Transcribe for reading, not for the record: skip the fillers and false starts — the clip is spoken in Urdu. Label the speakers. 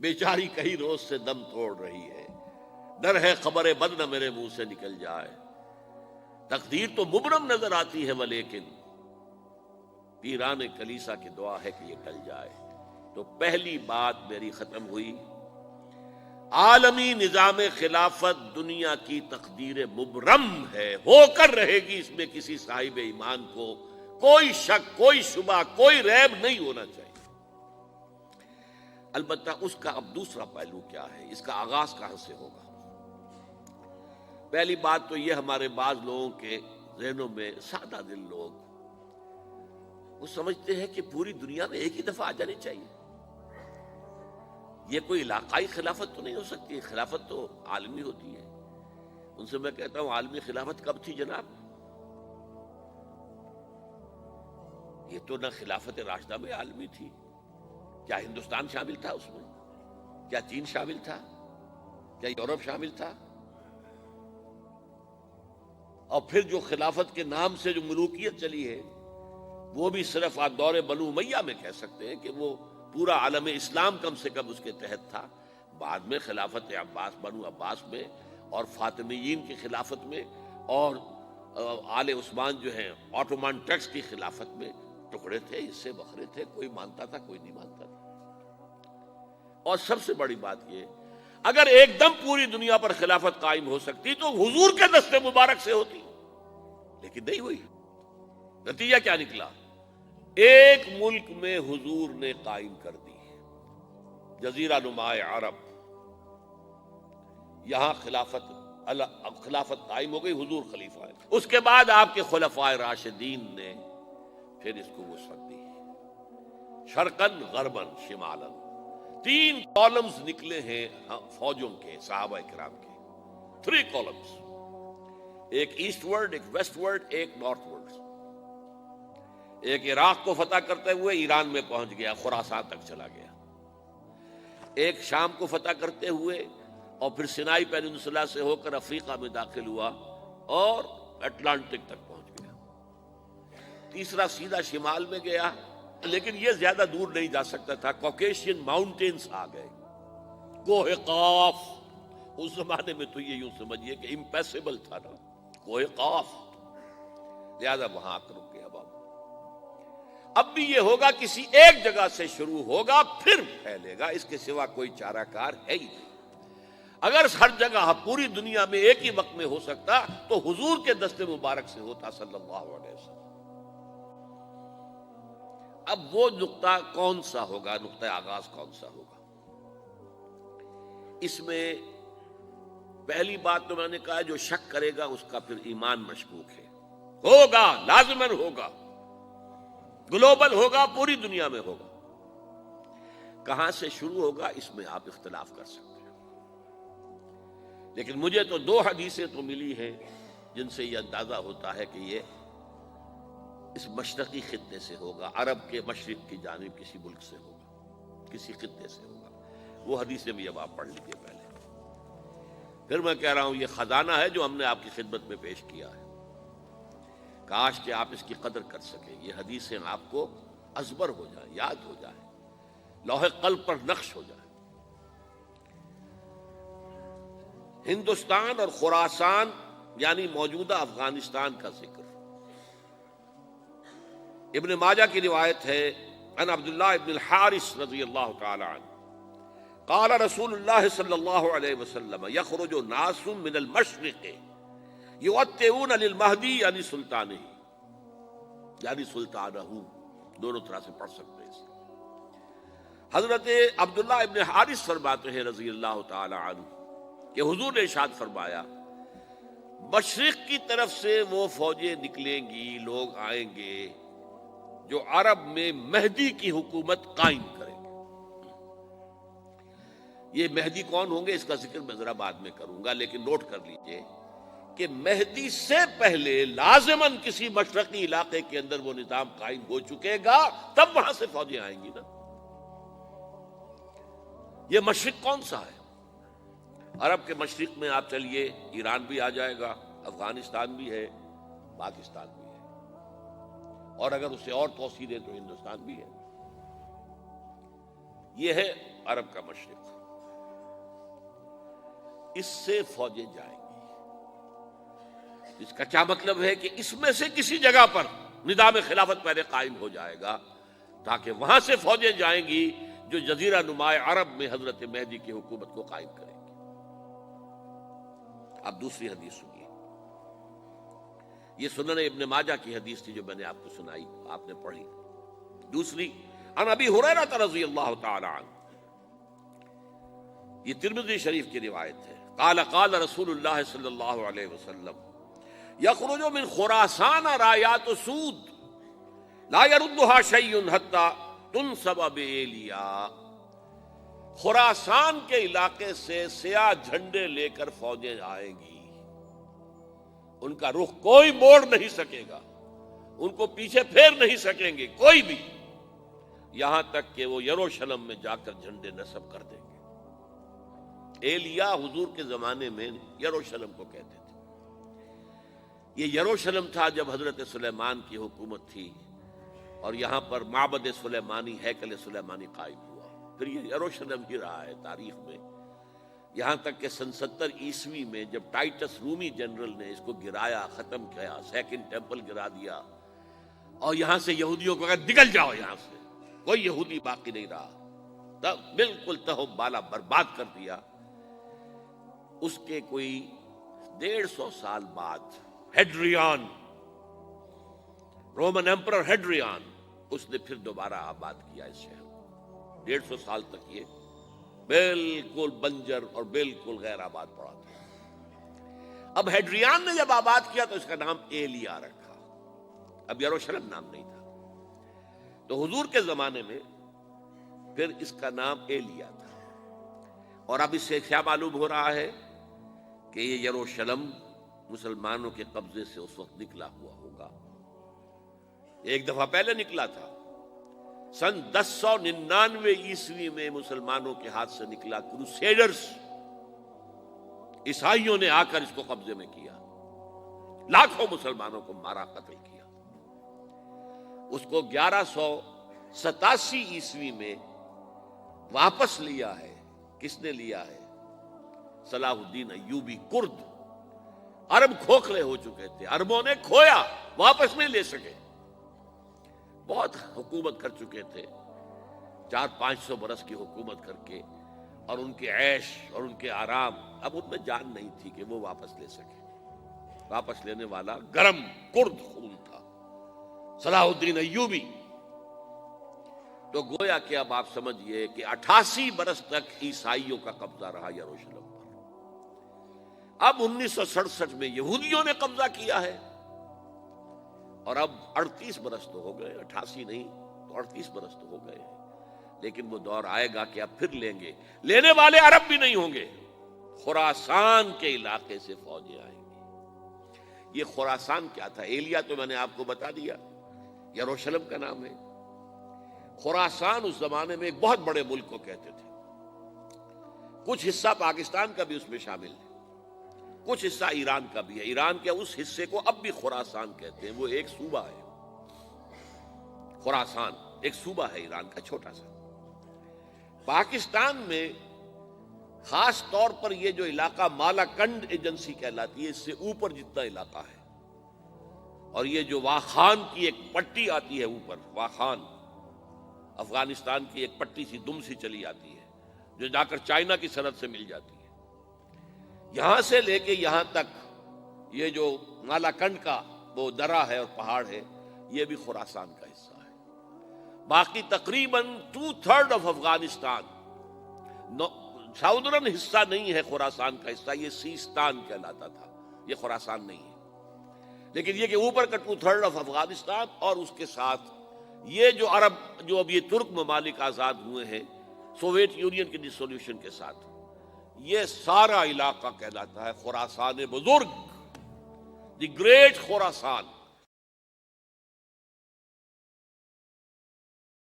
Speaker 1: بیچاری کئی روز سے دم توڑ رہی ہے، ڈر ہے خبر بد نہ میرے منہ سے نکل جائے، تقدیر تو مبرم نظر آتی ہے ولیکن پیران کلیسا کی دعا ہے کہ یہ ٹل جائے۔ تو پہلی بات میری ختم ہوئی، عالمی نظام خلافت دنیا کی تقدیر مبرم ہے، ہو کر رہے گی، اس میں کسی صاحب ایمان کو کوئی شک، کوئی شبہ، کوئی ریب نہیں ہونا چاہیے۔ البتہ اس کا اب دوسرا پہلو کیا ہے، اس کا آغاز کہاں سے ہوگا؟ پہلی بات تو یہ، ہمارے بعض لوگوں کے ذہنوں میں، سادہ دل لوگ وہ سمجھتے ہیں کہ پوری دنیا میں ایک ہی دفعہ آ جانی چاہیے، یہ کوئی علاقائی خلافت تو نہیں ہو سکتی، خلافت تو عالمی ہوتی ہے۔ ان سے میں کہتا ہوں عالمی خلافت کب تھی جناب؟ یہ تو نہ خلافت راشدہ میں عالمی تھی، کیا ہندوستان شامل تھا اس میں؟ کیا چین شامل تھا؟ کیا یورپ شامل تھا؟ اور پھر جو خلافت کے نام سے جو ملوکیت چلی ہے وہ بھی صرف آپ دور بنو امیہ میں کہہ سکتے ہیں کہ وہ پورا عالم اسلام کم سے کم اس کے تحت تھا۔ بعد میں خلافت عباس، بنو عباس میں، اور فاطمیین کی خلافت میں، اور آل عثمان جو ہیں آٹومان ٹرکس کی خلافت میں ٹکڑے تھے، حصے بکھرے تھے، کوئی مانتا تھا کوئی نہیں مانتا تھا۔ اور سب سے بڑی بات یہ، اگر ایک دم پوری دنیا پر خلافت قائم ہو سکتی تو حضور کے دست مبارک سے ہوتی، لیکن نہیں ہوئی۔ نتیجہ کیا نکلا؟ ایک ملک میں حضور نے قائم کر دی، جزیرہ نما عرب، یہاں خلافت قائم ہو گئی، حضور خلیفہ ہے۔ اس کے بعد آپ کے خلفائے راشدین نے پھر اس کو وسعت دی، شرقاً غرباً شمالاً، 3 کالمز نکلے ہیں فوجوں کے، صحابہ کرام کے، 3 کالمز، ایک ایسٹ ورڈ، ایک ویسٹ ورڈ، ایک نارتھ ورڈ۔ ایک عراق کو فتح کرتے ہوئے ایران میں پہنچ گیا، خراسان تک چلا گیا، ایک شام کو فتح کرتے ہوئے اور پھر سینائی پیننسولا سے ہو کر افریقہ میں داخل ہوا اور اٹلانٹک تک پہنچ گیا، تیسرا سیدھا شمال میں گیا، لیکن یہ زیادہ دور نہیں جا سکتا تھا، کوکیشین ماؤنٹینز آ گئے، کوہ قاف، اس زمانے میں تو یہ یوں سمجھیے کہ امپیسیبل تھا نا، کوہ قاف، لہذا وہاں آ کر رک گیا بابا۔ اب بھی یہ ہوگا، کسی ایک جگہ سے شروع ہوگا پھر پھیلے گا، اس کے سوا کوئی چارہ کار ہے ہی نہیں۔ اگر ہر جگہ پوری دنیا میں ایک ہی وقت میں ہو سکتا تو حضور کے دست مبارک سے ہوتا صلی اللہ علیہ وسلم۔ اب وہ نقطہ کون سا ہوگا، نقطہ آغاز کون سا ہوگا؟ اس میں پہلی بات تو میں نے کہا، جو شک کرے گا اس کا پھر ایمان مشکوک ہے، ہوگا، لازماً ہوگا، گلوبل ہوگا، پوری دنیا میں ہوگا۔ کہاں سے شروع ہوگا اس میں آپ اختلاف کر سکتے ہیں، لیکن مجھے تو 2 حدیثیں تو ملی ہیں جن سے یہ اندازہ ہوتا ہے کہ یہ اس مشرقی خطے سے ہوگا، عرب کے مشرق کی جانب کسی ملک سے ہوگا، کسی خطے سے ہوگا۔ وہ حدیثیں بھی اب آپ پڑھ لیجیے پہلے، پھر میں کہہ رہا ہوں یہ خزانہ ہے جو ہم نے آپ کی خدمت میں پیش کیا ہے، کاش کہ آپ اس کی قدر کر سکیں، یہ حدیثیں آپ کو ازبر ہو جائیں، یاد ہو جائیں، لوح قلب پر نقش ہو جائیں۔ ہندوستان اور خراسان یعنی موجودہ افغانستان کا ذکر ابن ماجہ کی روایت ہے، عن عبداللہ ابن الحارث رضی اللہ تعالی عنہ قال رسول اللہ صلی اللہ علیہ وسلم یخرج ناس من المشرق یؤتئون للمہدی یعنی سلطانہ، یعنی سلطانہ، دونوں طرح سے پڑھ سکتے ہیں۔ حضرت عبداللہ ابن حارث فرماتے ہیں رضی اللہ تعالی عنہ کہ حضور نے ارشاد فرمایا، مشرق کی طرف سے وہ فوجیں نکلیں گی، لوگ آئیں گے جو عرب میں مہدی کی حکومت قائم کریں گے۔ یہ مہدی کون ہوں گے اس کا ذکر میں ذرا بعد میں کروں گا، لیکن نوٹ کر لیجئے کہ مہدی سے پہلے لازماً کسی مشرقی علاقے کے اندر وہ نظام قائم ہو چکے گا، تب وہاں سے فوجیں آئیں گی نا۔ یہ مشرق کون سا ہے؟ عرب کے مشرق میں آپ چلیے، ایران بھی آ جائے گا، افغانستان بھی ہے، پاکستان بھی ہے، اور اگر اسے اور توسیع دیں تو ہندوستان بھی ہے۔ یہ ہے عرب کا مشرق، اس سے فوجیں جائیں گی۔ اس کا کیا مطلب ہے کہ اس میں سے کسی جگہ پر نظام خلافت پہلے قائم ہو جائے گا، تاکہ وہاں سے فوجیں جائیں گی جو جزیرہ نما عرب میں حضرت مہدی کی حکومت کو قائم کریں گی۔ اب دوسری حدیث سنیے، یہ سنن ابن ماجہ کی حدیث تھی جو میں نے آپ کو سنائی، آپ نے پڑھی۔ دوسری، عن ابی ہریرہ رضی اللہ تعالی عنہ، یہ ترمذی شریف کی روایت ہے، قال قال رسول اللہ صلی اللہ علیہ وسلم یخرج من خراسان رایات سود لا يردها شیء حتی تنصب بإیلیا، خراسان کے علاقے سے سیاہ جھنڈے لے کر فوجیں آئیں گی، ان کا رخ کوئی موڑ نہیں سکے گا، ان کو پیچھے پھیر نہیں سکیں گے کوئی بھی، یہاں تک کہ وہ یروشلم میں جا کر جھنڈے نصب کر دیں گے۔ ایلیا حضور کے زمانے میں یروشلم کو کہتے تھے۔ یہ یروشلم تھا جب حضرت سلیمان کی حکومت تھی، اور یہاں پر معبد سلیمانی، ہیکل سلیمانی قائم ہوا، پھر یہ یروشلم ہی رہا ہے تاریخ میں، یہاں تک کہ سن 70 عیسوی میں جب ٹائٹس رومی جنرل نے اس کو گرایا، ختم کیا، سیکنڈ ٹیمپل گرا دیا، اور یہاں سے یہودیوں کو کہا نکل جاؤ یہاں سے، کوئی یہودی باقی نہیں رہا، تب بالکل تہو بالا برباد کر دیا۔ اس کے کوئی 150 سال بعد ہیڈریان، رومن ایمپرر ہیڈریان، اس نے پھر دوبارہ آباد کیا اس شہر کو۔ 150 سال تک یہ بالکل بنجر اور بالکل غیر آباد پڑا تھا۔ اب ہیڈریان نے جب آباد کیا تو اس کا نام ایلیا رکھا، اب یروشلم نام نہیں تھا، تو حضور کے زمانے میں پھر اس کا نام ایلیا تھا۔ اور اب اس سے کیا معلوم ہو رہا ہے کہ یہ یروشلم مسلمانوں کے قبضے سے اس وقت نکلا ہوا ہوگا، ایک دفعہ پہلے نکلا تھا، سن 1099 عیسوی میں مسلمانوں کے ہاتھ سے نکلا، کروسیڈرز عیسائیوں نے آ کر اس کو قبضے میں کیا، لاکھوں مسلمانوں کو مارا، قتل کیا۔ اس کو 1187 عیسوی میں واپس لیا ہے، کس نے لیا ہے؟ صلاح الدین ایوبی کرد۔ عرب کھوکھلے ہو چکے تھے، عربوں نے کھویا، واپس نہیں لے سکے، بہت حکومت کر چکے تھے، 400-500 برس کی حکومت کر کے، اور ان کے عیش اور ان کے آرام، اب ان میں جان نہیں تھی کہ وہ واپس لے سکے۔ واپس لینے والا گرم کرد خون تھا، صلاح الدین ایوبی۔ تو گویا کہ اب آپ سمجھئے کہ 88 برس تک عیسائیوں کا قبضہ رہا یروشلم پر۔ اب 1967 میں یہودیوں نے قبضہ کیا ہے، اور اب 38 برس تو ہو گئے، 88 نہیں تو 38 برس تو ہو گئے، لیکن وہ دور آئے گا کہ اب پھر لیں گے، لینے والے عرب بھی نہیں ہوں گے، خراسان کے علاقے سے فوجیں آئیں گی۔ یہ خراسان کیا تھا؟ ایلیا تو میں نے آپ کو بتا دیا، یروشلم کا نام ہے۔ خراسان اس زمانے میں ایک بہت بڑے ملک کو کہتے تھے، کچھ حصہ پاکستان کا بھی اس میں شامل ہے، کچھ حصہ ایران کا بھی ہے، ایران کے اس حصے کو اب بھی خراسان کہتے ہیں، وہ ایک صوبہ ہے، خراسان ایک صوبہ ہے ایران کا چھوٹا سا۔ پاکستان میں خاص طور پر یہ جو علاقہ مالا کنڈ ایجنسی کہلاتی ہے، اس سے اوپر جتنا علاقہ ہے، اور یہ جو واخان کی ایک پٹی آتی ہے اوپر، واخان افغانستان کی ایک پٹی سی دم سی چلی آتی ہے جو جا کر چائنا کی سرحد سے مل جاتی ہے، یہاں سے لے کے یہاں تک یہ جو مالا کنڈ کا وہ درہ ہے اور پہاڑ ہے، یہ بھی خراسان کا حصہ ہے۔ باقی تقریباً 2/3 آف افغانستان ساؤدرن حصہ نہیں ہے خراسان کا حصہ، یہ سیستان کہلاتا تھا، یہ خراسان نہیں ہے، لیکن یہ کہ اوپر کا 2/3 آف افغانستان، اور اس کے ساتھ یہ جو عرب، جو اب یہ ترک ممالک آزاد ہوئے ہیں سوویت یونین کی ڈسولوشن کے ساتھ، یہ سارا علاقہ کہلاتا ہے خراسان بزرگ، دی گریٹ خراسان۔